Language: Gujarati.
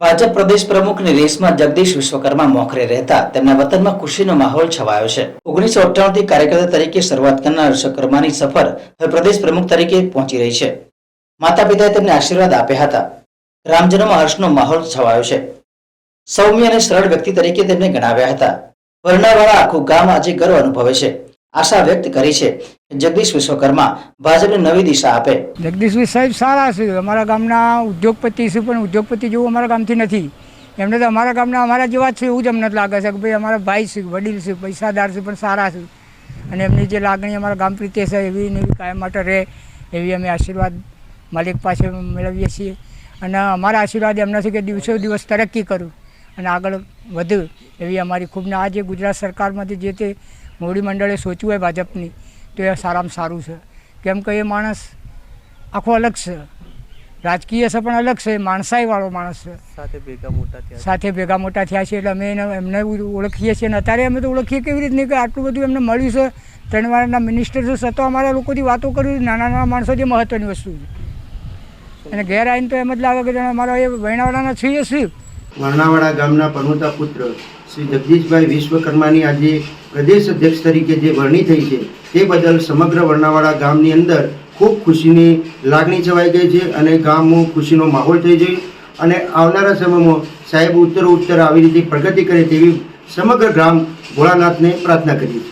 ભાજપ પ્રદેશ પ્રમુખની રેસમાં જગદીશ વિશ્વકર્મા મોખરે રહેતા તેમના વતનમાં ખુશીનો માહોલ છવાયો છે। 1998 થી કાર્યકર્તા તરીકે શરૂઆત કરનાર વિશ્વકર્માની સફર હવે પ્રદેશ પ્રમુખ તરીકે પહોંચી રહી છે। માતા પિતાએ તેમને આશીર્વાદ આપ્યા હતા। ગ્રામજનોમાં હર્ષનો માહોલ છવાયો છે। સૌમ્ય અને સરળ વ્યક્તિ તરીકે તેમને ગણાવ્યા હતા। વર્ણાવાળા આખું ગામ આજે ગર્વ અનુભવે છે। આશા વ્યક્ત કરી છે કે જગદીશ વિશ્વકર્મા ભાજપને નવી દિશા આપે। જગદીશભાઈ સાહેબ સારા છે, અમારા ગામના ઉદ્યોગપતિ છે, પણ ઉદ્યોગપતિ જેવું અમારા ગામથી નથી। એમને તો અમારા ગામના અમારા જેવા જ છે એવું જ અમને લાગે છે કે ભાઈ અમારા ભાઈ છે, વડીલ છે, પૈસાદાર છે, પણ સારા છે। અને એમની જે લાગણી અમારા ગામ પ્રત્યે છે એવી ને એવી કાયમ માટે રહે એવી અમે આશીર્વાદ માલિક પાસે મેળવીએ છીએ। અને અમારા આશીર્વાદ એમના છે કે દિવસો દિવસ તરક્કી કરું અને આગળ વધુ એવી અમારી ખૂબને આ જે ગુજરાત સરકારમાંથી જે તે મોવડી મંડળે સોચ્યું હોય ભાજપની તો એ સારામાં સારું છે। કેમ કે એ માણસ આખો અલગ છે, રાજકીય છે પણ અલગ છે, માણસાઈવાળો માણસ છે। સાથે ભેગા મોટા થયા છે એટલે અમે એમને ઓળખીએ છીએ। અને અત્યારે અમે તો ઓળખીએ કેવી રીતની કે આટલું બધું એમને મળ્યું છે। 3 વારના મિનિસ્ટર છે, છતાં અમારા લોકોથી વાતો કરી નાના નાના માણસો જે મહત્ત્વની વસ્તુ છે। અને ઘેર આવીને તો એમ જ લાગે કે અમારા એ વૈણાવાડાના છીએ છીએ। વર્ણાવાડા ગામના પરમોતા પુત્ર શ્રી જગદીશભાઈ વિશ્વકર્માની આજે પ્રદેશ અધ્યક્ષ તરીકે જે વરણી થઈ છે તે બદલ સમગ્ર વર્ણાવાડા ગામની અંદર ખૂબ ખુશીની લાગણી છવાઈ ગઈ છે અને ગામમાં ખુશીનો માહોલ થઈ ગયો। અને આવનારા સમયમાં સાહેબ ઉત્તર આવી રીતે પ્રગતિ કરે તેવી સમગ્ર ગ્રામ ભોળાનાથને પ્રાર્થના કરીએ છીએ।